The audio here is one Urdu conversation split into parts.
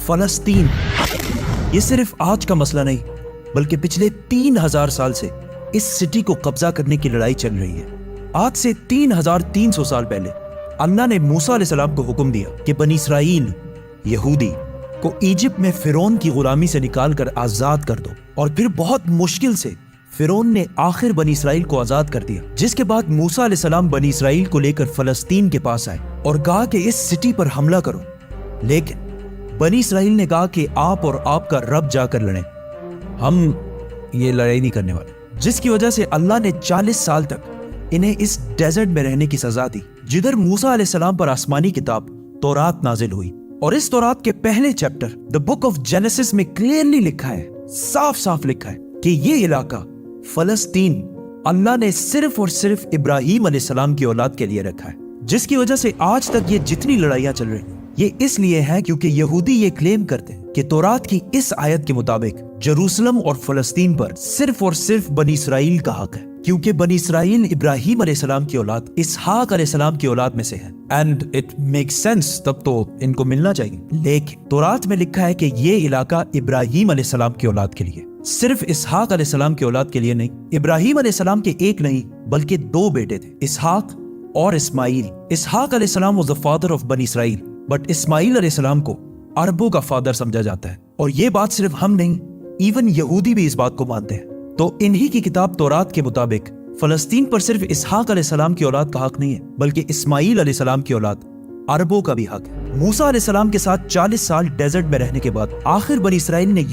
فلسطین یہ صرف آج کا مسئلہ نہیں بلکہ پچھلے 3000 سال سے اس سٹی کو قبضہ کرنے کی لڑائی چل رہی ہے۔ آج سے 3300 سال پہلے اللہ نے موسیٰ علیہ السلام کو حکم دیا کہ بنی اسرائیل یہودی کو ایجپٹ میں فرعون کی غلامی سے نکال کر آزاد کر دو، اور پھر بہت مشکل سے فرعون نے آخر بنی اسرائیل کو آزاد کر دیا، جس کے بعد موسیٰ علیہ السلام بنی اسرائیل کو لے کر فلسطین کے پاس آئے اور کہا کہ اس سٹی پر حملہ کرو، لیکن بنی اسرائیل نے کہا کہ آپ اور آپ کا رب جا کر لڑیں، ہم یہ لڑائی نہیں کرنے والے، جس کی وجہ سے اللہ نے 40 سال تک انہیں اس ڈیزرٹ میں رہنے کی سزا دی، جدھر موسیٰ علیہ السلام پر آسمانی کتاب تورات نازل ہوئی۔ اور اس تورات کے پہلے chapter The Book of Genesis میں کلیئرلی لکھا ہے، صاف صاف لکھا ہے کہ یہ علاقہ فلسطین اللہ نے صرف اور صرف ابراہیم علیہ السلام کی اولاد کے لیے رکھا ہے، جس کی وجہ سے آج تک یہ جتنی لڑائیاں چل رہی ہیں یہ اس لیے ہے کیونکہ یہودی یہ کلیم کرتے ہیں کہ تورات کی اس آیت کے مطابق جروسلم اور فلسطین پر صرف اور صرف بنی اسرائیل کا حق ہے، کیونکہ بنی اسرائیل ابراہیم علیہ السلام کی اولاد اسحاق علیہ السلام کی اولاد میں سے ہے، اینڈ اٹ میک سینس، تب تو ان کو ملنا چاہیے۔ لیکن تورات میں لکھا ہے کہ یہ علاقہ ابراہیم علیہ السلام کی اولاد کے لیے، صرف اسحاق علیہ السلام کی اولاد کے لیے نہیں۔ ابراہیم علیہ السلام کے ایک نہیں بلکہ 2 بیٹے تھے، اسحاق اور اسماعیل۔ اسحاق علیہ السلام was the father of بنی اسرائیل، بٹ اسماعیل علیہ السلام کو عربوں کا فادر سمجھا جاتا ہے، اور یہ بات صرف ہم نہیں، ایون یہودی بھی اس بات کو مانتے ہیں۔ تو انہی کی کتاب تورات کے مطابق فلسطین پر صرف اسحاق علیہ السلام کی اولاد کا حق نہیں ہے بلکہ اسماعیل علیہ السلام کی اولاد عربوں کا بھی حق ہے۔ موسیٰ علیہ السلام کے ساتھ 40 سال ڈیزرٹ میں رہنے کے بعد آخر بنی اسرائیل نے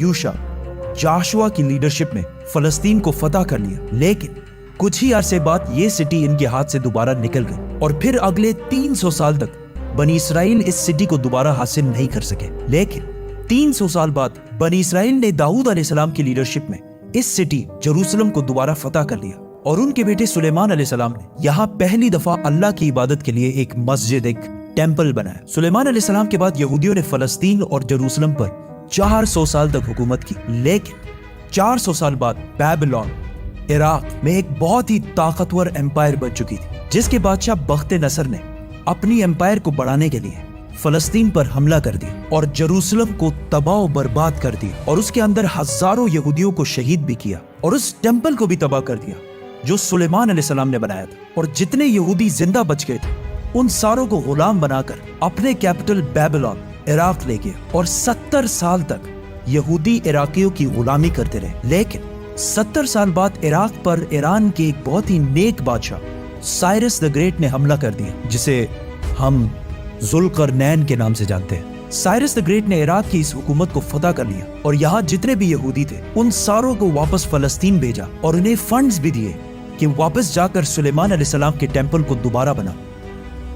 جاشوا کی لیڈرشپ میں فلسطین کو فتح کر لیا، لیکن کچھ ہی عرصے بعد یہ سٹی ان کے ہاتھ سے دوبارہ نکل گئی، اور پھر اگلے 300 سال تک بنی اسرائیل اس سٹی کو دوبارہ حاصل نہیں کر سکے۔ لیکن 300 سال بعد بنی اسرائیل نے داؤد علیہ السلام کی لیڈرشپ میں اس سٹی جروسلم کو دوبارہ فتح کر لیا، اور ان کے بیٹے سلیمان علیہ السلام نے یہاں پہلی دفعہ اللہ کی عبادت کے لیے ایک مسجد، ایک ٹیمپل بنایا۔ سلیمان علیہ السلام کے بعد یہودیوں نے فلسطین اور جروسلم پر 400 سال تک حکومت کی، لیکن 400 سال بعد بیبلون عراق میں ایک بہت ہی طاقتور امپائر بن چکی تھی، جس کے بادشاہ بخت نصر نے اپنی امپائر کو بڑھانے کے لیے فلسطین پر حملہ کر دیا اور جروسلم کو تباہ و برباد کر دیا، اور اس کے اندر ہزاروں یہودیوں کو شہید بھی کیا، اور اس ٹیمپل کو بھی تباہ کر دیا جو سلیمان علیہ السلام نے بنایا تھا، اور جتنے یہودی زندہ بچ گئے تھے ان ساروں کو غلام بنا کر اپنے کیپٹل بیبلون عراق لے گیا، اور 70 سال تک یہودی عراقیوں کی غلامی کرتے رہے۔ لیکن 70 سال بعد عراق پر ایران کے ایک بہت ہی نیک بادشاہ سائرس دی گریٹ نے حملہ کر دیا، جسے ہم ذوالقرنین کے نام سے جانتے ہیں۔ سائرس دی گریٹ نے عراق کی اس حکومت کو فتح کر لیا، اور یہاں جتنے بھی یہودی تھے ان ساروں کو واپس فلسطین بھیجا، اور انہیں فنڈز بھی دیے کہ واپس جا کر سلیمان علیہ السلام کے ٹیمپل کو دوبارہ بنا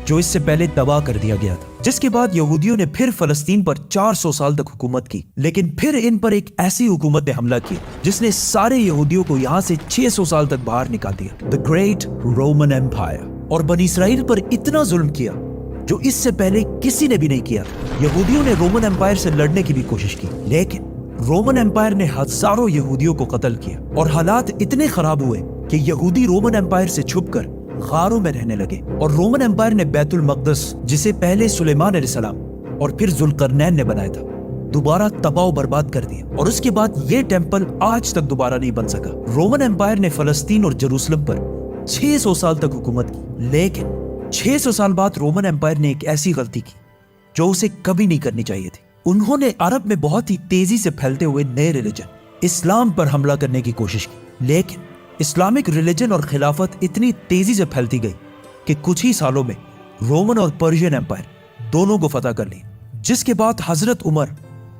جو اس سے پہلے تباہ کر دیا گیا تھا۔ جس کے بعد یہودیوں نے پھر فلسطین پر 400 سال تک حکومت کی، لیکن پھر ان پر ایک ایسی حکومت نے حملہ کیا جس نے سارے یہودیوں کو یہاں سے 600 سال تک باہر نکال دیا، The Great Roman Empire، اور بنی اسرائیل پر اتنا ظلم کیا جو اس سے پہلے کسی نے بھی نہیں کیا۔ یہودیوں نے رومن امپائر سے لڑنے کی بھی کوشش کی، لیکن رومن امپائر نے ہزاروں یہودیوں کو قتل کیا، اور حالات اتنے خراب ہوئے کہ یہودی رومن امپائر سے چھپ کر غاروں میں رہنے لگے، اور رومن امپائر نے بیت المقدس، جسے پہلے سلیمان علیہ السلام اور پھر ذوالقرنین نے بنایا تھا، دوبارہ تباہ و برباد کر دیا، اور اس کے بعد یہ ٹیمپل آج تک دوبارہ نہیں بن سکا۔ رومن امپائر نے فلسطین اور جروسلم پر 600 سال تک حکومت کی، لیکن 600 سال بعد رومن امپائر نے ایک ایسی غلطی کی جو اسے کبھی نہیں کرنی چاہیے تھی۔ انہوں نے عرب میں بہت ہی تیزی سے پھیلتے ہوئے نئے ریلیجن اسلام پر حملہ کرنے کی کوشش کی، لیکن اسلامک ریلیجن اور خلافت اتنی تیزی سے پھیلتی گئی کہ کچھ ہی سالوں میں رومن اور پرشین امپائر دونوں کو فتح کر لیا، جس کے بعد حضرت عمر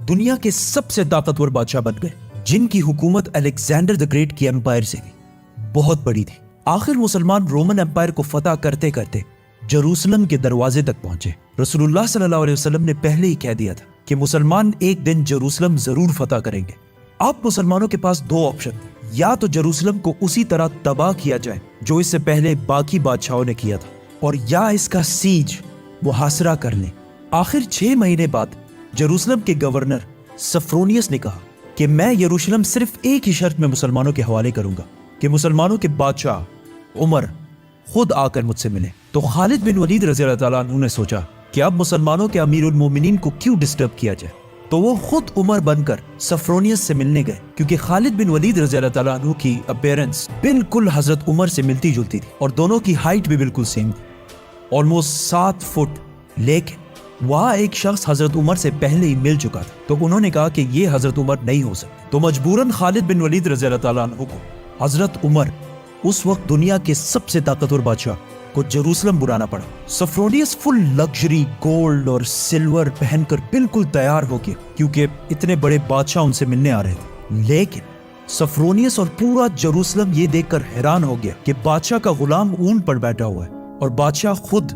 دنیا کے سب سے طاقتور بادشاہ بن گئے، جن کی حکومت الیگزینڈر دی گریٹ کی امپائر سے بھی بہت بڑی تھی۔ آخر مسلمان رومن امپائر کو فتح کرتے کرتے جروسلم کے دروازے تک پہنچے۔ رسول اللہ صلی اللہ علیہ وسلم نے پہلے ہی کہہ دیا تھا کہ مسلمان ایک دن جروسلم ضرور فتح کریں گے۔ اب مسلمانوں کے پاس 2 آپشن، یا تو جروسلم کو اسی طرح تباہ کیا جائے جو اس سے پہلے باقی بادشاہوں نے کیا تھا، اور یا اس کا سیج محاصرہ کر لیں۔ آخر 6 مہینے بعد جروسلم کے گورنر سفرونیس نے کہا کہ میں یروشلم صرف ایک ہی شرط میں مسلمانوں کے حوالے کروں گا کہ مسلمانوں کے بادشاہ عمر خود آ کر مجھ سے ملے۔ تو خالد بن ولید رضی اللہ تعالیٰ عنہ نے سوچا کہ اب مسلمانوں کے امیر المومنین کو کیوں ڈسٹرب کیا جائے، تو وہ خود عمر بن کر سفرونیس سے ملنے گئے، کیونکہ خالد بن ولید رضی اللہ تعالیٰ عنہ کی اپیرنس بالکل حضرت عمر سے ملتی جلتی تھی اور دونوں کی ہائٹ بھی بالکل سیم تھی، آلموسٹ 7 فٹ۔ لیکن وہاں ایک شخص حضرت عمر سے پہلے ہی مل چکا تھا، تو انہوں نے کہا کہ یہ حضرت عمر نہیں ہو سکتے، تو مجبوراً خالد بن ولید رضی اللہ تعالیٰ عنہ کو حضرت عمر، اس وقت دنیا کے سب سے طاقتور بادشاہ، کو جروسلم بلانا پڑا۔ سفرونیس فل لگژری گولڈ اور سلور پہن کر بالکل تیار ہو گیا، کیونکہ اتنے بڑے بادشاہ ان سے ملنے آ رہے تھے۔ لیکن سفرونیس اور پورا جروسلم یہ دیکھ کر حیران ہو گیا کہ بادشاہ کا غلام اونٹ پر بیٹھا ہوا ہے اور بادشاہ خود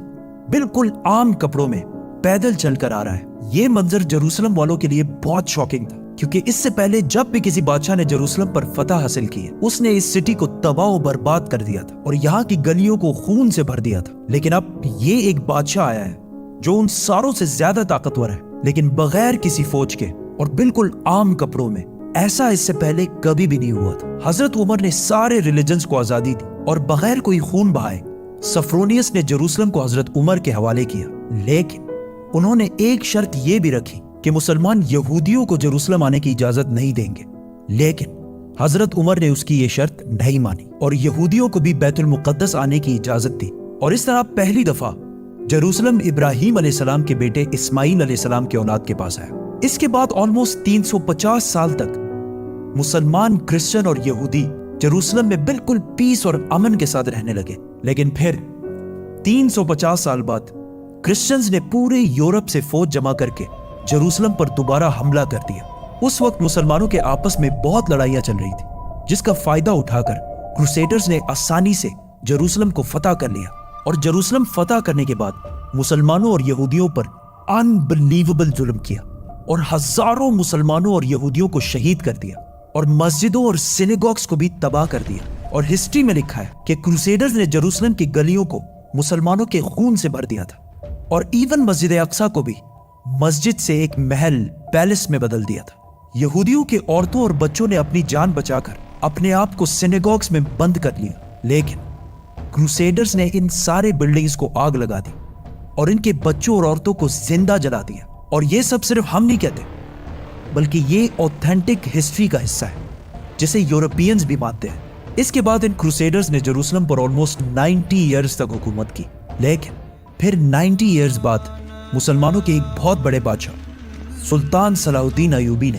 بالکل عام کپڑوں میں پیدل چل کر آ رہا ہے۔ یہ منظر جروسلم والوں کے لیے بہت شاکنگ تھا، کیونکہ اس سے پہلے جب بھی کسی بادشاہ نے جروسلم پر فتح حاصل کی ہے، اس نے اس سٹی کو تباہ و برباد کر دیا تھا اور یہاں کی گلیوں کو خون سے بھر دیا تھا۔ لیکن اب یہ ایک بادشاہ آیا ہے جو ان ساروں سے زیادہ طاقتور ہے، لیکن بغیر کسی فوج کے اور بالکل عام کپڑوں میں۔ ایسا اس سے پہلے کبھی بھی نہیں ہوا تھا۔ حضرت عمر نے سارے ریلیجنز کو آزادی دی اور بغیر کوئی خون بہائے سفرونیس نے جروسلم کو حضرت عمر کے حوالے کیا، لیکن انہوں نے ایک شرط یہ بھی رکھی کہ مسلمان یہودیوں کو جروسلم آنے کی اجازت نہیں دیں گے۔ لیکن حضرت عمر نے اس کی یہ شرط نہیں مانی اور یہودیوں کو بھی بیت المقدس آنے کی اجازت دی، اور اس طرح پہلی دفعہ جروسلم ابراہیم علیہ السلام کے بیٹے اسماعیل علیہ السلام کے اولاد کے پاس آیا۔ اس کے بعد آلموسٹ 350 سال تک مسلمان، کرسچن اور یہودی جروسلم میں بالکل پیس اور امن کے ساتھ رہنے لگے۔ لیکن پھر 350 سال بعد کرسچنز نے پورے یورپ سے فوج جمع کر کے جروسلم پر دوبارہ حملہ کر دیا۔ اس وقت مسلمانوں کے آپس میں بہت لڑائیاں چل رہی تھی، جس کا فائدہ اٹھا کر کروسیڈرز نے آسانی سے جروسلم کو فتح کر لیا، اور جروسلم فتح کرنے کے بعد مسلمانوں اور یہودیوں پر انبلیویبل ظلم کیا اور ہزاروں مسلمانوں اور یہودیوں کو شہید کر دیا اور مسجدوں اور سینیگوگز کو بھی تباہ کر دیا۔ اور ہسٹری میں لکھا ہے کہ کروسیڈرز نے جروسلم کی گلیوں کو مسلمانوں کے خون سے بھر دیا تھا، اور ایون مسجد اقصی کو بھی مسجد سے ایک محل، پیلس میں بدل دیا تھا۔ یہودیوں کے عورتوں اور بچوں نے اپنی جان بچا کر اپنے آپ کو سینیگوگز میں بند کر لیا، لیکن کروسیڈرز نے ان سارے بلڈنگز کو آگ لگا دی اور ان کے بچوں اور عورتوں کو زندہ جلا دیا۔ اور یہ سب صرف ہم نہیں کہتے، بلکہ یہ اوتھینٹک ہسٹری کا حصہ ہے جسے یورپینز بھی مانتے ہیں۔ اس کے بعد ان کروسیڈرز نے جروسلم پر آلموسٹ 90 ایئرز تک حکومت کی، لیکن پھر 90 ایئرز بعد مسلمانوں کے ایک بہت بڑے بادشاہ سلطان صلاح الدین ایوبی نے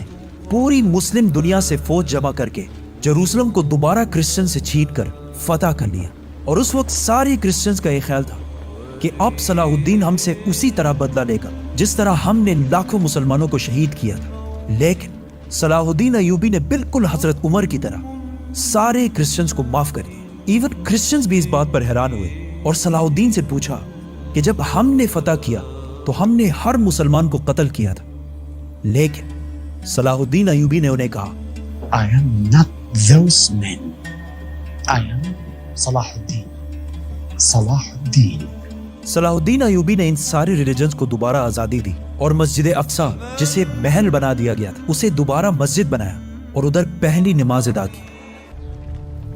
پوری مسلم دنیا سے فوج جمع کر کے جروسلم کو دوبارہ کرسچن سے چھین کر فتح کر لیا۔ اور اس وقت سارے کرسچنز کا یہ خیال تھا کہ اب صلاح الدین ہم سے اسی طرح بدلہ لے گا جس طرح ہم نے لاکھوں مسلمانوں کو شہید کیا تھا۔ لیکن صلاح الدین ایوبی نے بالکل حضرت عمر کی طرح سارے کرسچنز کو معاف کر دیا۔ ایون کرسچنز بھی اس بات پر حیران ہوئے اور صلاح الدین سے پوچھا کہ جب ہم نے فتح کیا تو ہم نے ہر مسلمان کو قتل کیا تھا، لیکن صلاح الدین ایوبی نے انہیں کہا I am not those men. I am صلاح الدین۔ صلاح الدین صلاح الدین ایوبی نے ان سارے ریلیجنز کو دوبارہ آزادی دی اور مسجد اقصی جسے محل بنا دیا گیا تھا اسے دوبارہ مسجد بنایا اور ادھر پہلی نماز ادا کی۔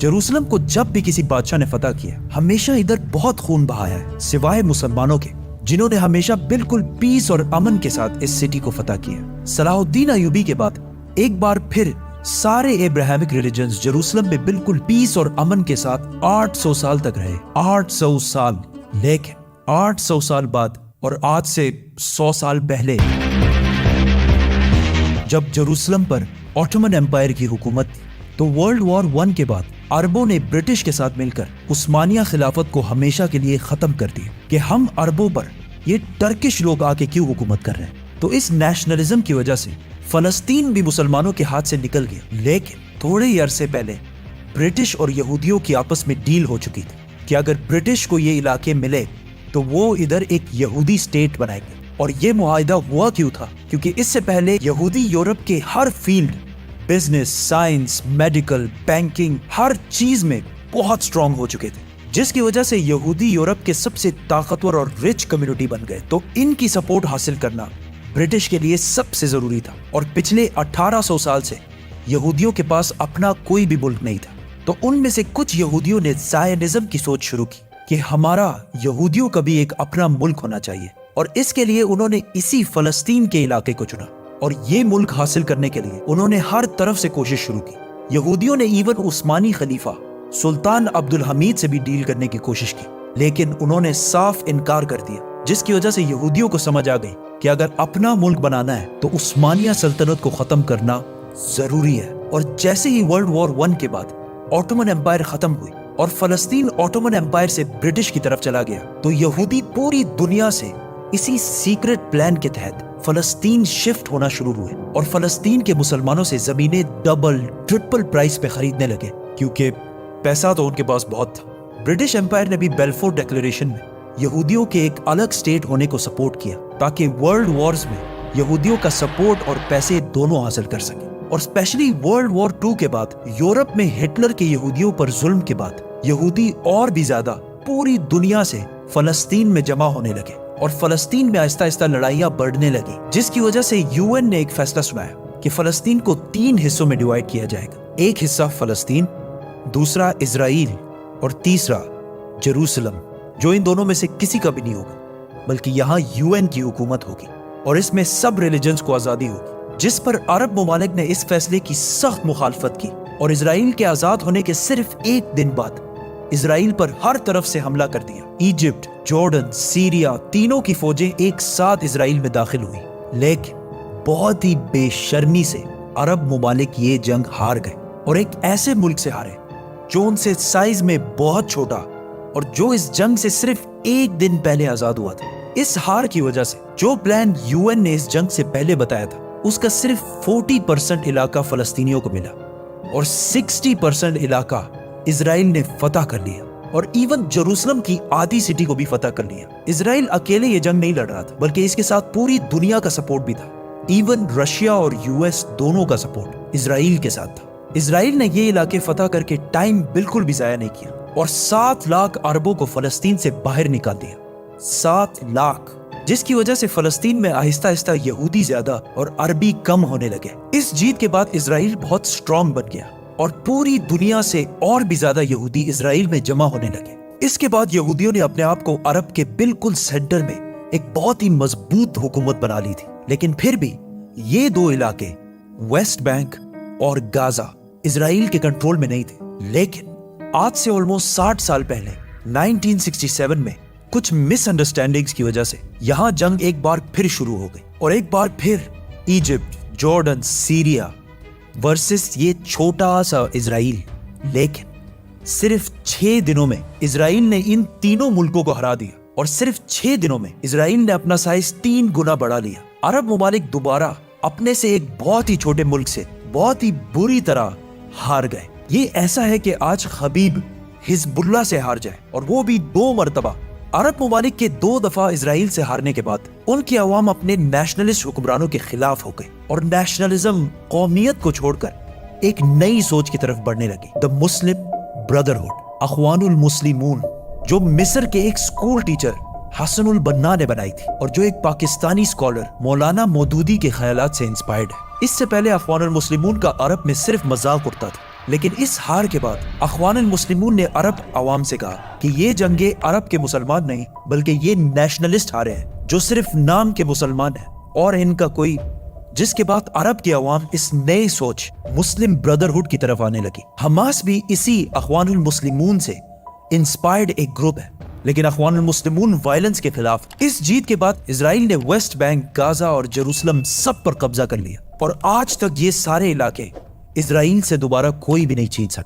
جروسلم کو جب بھی کسی بادشاہ نے فتح کیا ہمیشہ ادھر بہت خون بہایا ہے، سوائے مسلمانوں کے جنہوں نے ہمیشہ بالکل پیس اور امن کے ساتھ اس سٹی کو فتح کیا۔ صلاح الدین ایوبی کے بعد ایک بار پھر سارے ابراہیمک ریلیجنز جروسلم میں بالکل پیس اور امن کے ساتھ 800 سال تک رہے۔ 800 سال۔ لیکن 800 سال بعد اور آج سے 100 سال پہلے جب جروسلم پر آٹومن امپائر کی حکومت تھی تو ورلڈ وار 1 کے بعد عربوں نے برٹش کے ساتھ مل کر عثمانیہ خلافت کو ہمیشہ کے لیے ختم کر دیا کہ ہم عربوں پر یہ ٹرکش لوگ آ کے کیوں حکومت کر رہے ہیں۔ تو اس نیشنلزم کی وجہ سے فلسطین بھی مسلمانوں کے ہاتھ سے نکل گیا۔ لیکن تھوڑے ہی عرصے پہلے برٹش اور یہودیوں کی آپس میں ڈیل ہو چکی تھی کہ اگر برٹش کو یہ علاقے ملے تو وہ ادھر ایک یہودی سٹیٹ بنائیں گے۔ اور یہ معاہدہ ہوا کیوں تھا؟ کیونکہ اس سے پہلے یہودی یورپ کے ہر field, business, science, medical, banking, ہر چیز میں بہت سٹرونگ ہو چکے تھے، جس کی وجہ سے یہودی یورپ کے سب سے طاقتور اور رچ کمیونٹی بن گئے۔ تو ان کی سپورٹ حاصل کرنا برٹش کے لیے سب سے ضروری تھا، اور پچھلے 1800 سال سے یہودیوں کے پاس اپنا کوئی بھی ملک نہیں تھا۔ تو ان میں سے کچھ یہودیوں نے زائنزم کی سوچ شروع کی کہ ہمارا یہودیوں کا بھی ایک اپنا ملک ہونا چاہیے، اور اس کے لیے انہوں نے اسی فلسطین کے علاقے کو چنا۔ اور یہ ملک حاصل کرنے کے لیے انہوں نے ہر طرف سے کوشش شروع کی۔ یہودیوں نے ایون عثمانی خلیفہ سلطان عبد الحمید سے بھی ڈیل کرنے کی کوشش کی، لیکن انہوں نے صاف انکار کر دیا، جس کی وجہ سے یہودیوں کو سمجھ آ گئی کہ اگر اپنا ملک بنانا ہے تو عثمانیہ سلطنت کو ختم کرنا ضروری ہے۔ اور جیسے ہی ورلڈ وار 1 کے بعد آٹومن امپائر ختم ہوئی اور فلسطین آٹومن امپائر سے برٹش کی طرف چلا گیا، تو یہودی پوری دنیا سے اسی سیکرٹ پلان کے تحت فلسطین شفٹ ہونا شروع ہوئے اور فلسطین کے مسلمانوں سے زمینیں ڈبل ٹرپل پرائس پہ خریدنے لگے، کیونکہ پیسہ تو ان کے پاس بہت تھا۔ برٹش امپائر نے بھی بیلفور ڈیکلریشن میں یہودیوں کے ایک الگ سٹیٹ ہونے کو سپورٹ کیا تاکہ ورلڈ وارز میں یہودیوں کا سپورٹ اور پیسے دونوں حاصل کر سکیں۔ اور اسپیشلی ورلڈ وار 2 کے بعد یورپ میں ہٹلر کے یہودیوں پر ظلم کے بعد یہودی اور بھی زیادہ پوری دنیا سے فلسطین میں جمع ہونے لگے اور فلسطین میں آہستہ آہستہ لڑائیاں بڑھنے لگی، جس کی وجہ سے UN نے ایک فیصلہ سنایا کہ فلسطین کو 3 حصوں میں ڈیوائیڈ کیا جائے گا، ایک حصہ فلسطین، دوسرا اسرائیل اور تیسرا جیروسلم، جو ان دونوں میں سے کسی کا بھی نہیں ہوگا، بلکہ یہاں UN کی حکومت ہوگی اور اس میں سب ریلیجنز کو آزادی ہوگی، جس پر عرب ممالک نے اس فیصلے کی سخت مخالفت کی اور اسرائیل کے آزاد ہونے کے صرف 1 دن بعد اسرائیل پر ہر طرف سے حملہ کر دیا۔ ایجپٹ، جارڈن، سیریا، تینوں کی فوجیں ایک ساتھ اسرائیل میں داخل ہوئی، لیکن بہت ہی بے شرمی سے عرب ممالک یہ جنگ ہار گئے اور ایک ایسے ملک سے ہارے جو ان سے سائز میں بہت چھوٹا اور جو اس جنگ سے صرف 1 دن پہلے آزاد ہوا تھا۔ اس ہار کی وجہ سے جو پلان UN نے اس جنگ سے پہلے بتایا تھا، اس کا صرف 40% علاقہ فلسطینیوں کو ملا اور 60% علاقہ اسرائیل نے فتح کر لیا اور ایون جیروسلم کی آدھی سٹی کو بھی فتح کر لیا۔ اسرائیل اکیلے یہ جنگ نہیں لڑ رہا تھا، بلکہ اس کے ساتھ پوری دنیا کا سپورٹ بھی تھا۔ ایون رشیا اور US دونوں کا سپورٹ اسرائیل کے ساتھ تھا۔ اسرائیل نے یہ علاقے فتح کر کے ٹائم بالکل بھی ضائع نہیں کیا اور 7 لاکھ عربوں کو فلسطین سے باہر نکال دیا۔ 7 لاکھ، جس کی وجہ سے فلسطین میں آہستہ آہستہ یہودی زیادہ اور عربی کم ہونے لگے۔ اس جیت کے بعد اسرائیل بہت سٹرونگ بن گیا اور پوری دنیا سے اور بھی زیادہ یہودی اسرائیل میں جمع ہونے لگے۔ اس کے بعد یہودیوں نے اپنے آپ کو عرب کے بالکل سینٹر میں ایک بہت ہی مضبوط حکومت بنا لی تھی، لیکن پھر بھی یہ 2 علاقے ویسٹ بینک اور غازہ اسرائیل کے کنٹرول میں نہیں تھے۔ لیکن آج سے آلموسٹ 60 سال پہلے 1967 میں کچھ مس انڈرسٹینڈنگز کی وجہ سے یہاں جنگ ایک بار پھر شروع ہو گئی اور ایک بار پھر ایجپٹ، جارڈن، سیریا ورسس یہ چھوٹا سا اسرائیل۔ لیکن صرف 6 دنوں میں اسرائیل نے ان تینوں ملکوں کو ہرا دیا اور صرف 6 دنوں میں اسرائیل نے اپنا سائز 3 گنا بڑھا لیا۔ عرب ممالک دوبارہ اپنے سے ایک بہت ہی چھوٹے ملک سے بہت ہی بری طرح ہار گئے۔ یہ ایسا ہے کہ آج خبیب حزب اللہ سے ہار جائے، اور وہ بھی 2 مرتبہ۔ عرب ممالک کے 2 دفعہ اسرائیل سے ہارنے کے بعد ان کی عوام اپنے نیشنلسٹ حکمرانوں کے خلاف ہو گئے اور نیشنلزم، قومیت کو چھوڑ کر ایک نئی سوچ کی طرف بڑھنے لگی۔ دا مسلم بردرہڈ، اخوان المسلمون، جو مصر کے ایک سکول ٹیچر حسن البنا نے بنائی تھی اور جو ایک پاکستانی اسکالر مولانا مودودی کے خیالات سے انسپائرڈ ہے۔ اس سے پہلے اخوان المسلمون کا عرب میں صرف مذاق اڑتا تھا، لیکن اس ہار کے بعد اخوان المسلمون نے عرب عوام سے کہا کہ یہ جنگیں عرب کے مسلمان نہیں بلکہ یہ نیشنلسٹ ہارے ہیں جو صرف نام کے مسلمان ہیں اور ان کا کوئی، جس کے بعد عرب کی عوام اس نئے سوچ مسلم بردرہڈ کی طرف آنے لگی۔ حماس بھی اسی اخوان المسلمون سے انسپائرڈ ایک گروپ ہے، لیکن اخوان المسلمون وائلنس کے خلاف۔ اس جیت کے بعد اسرائیل نے ویسٹ بینک، غازہ اور جیروسلم سب پر قبضہ کر لیا اور آج تک یہ سارے علاقے اسرائیل سے دوبارہ کوئی بھی نہیں چھین سکا۔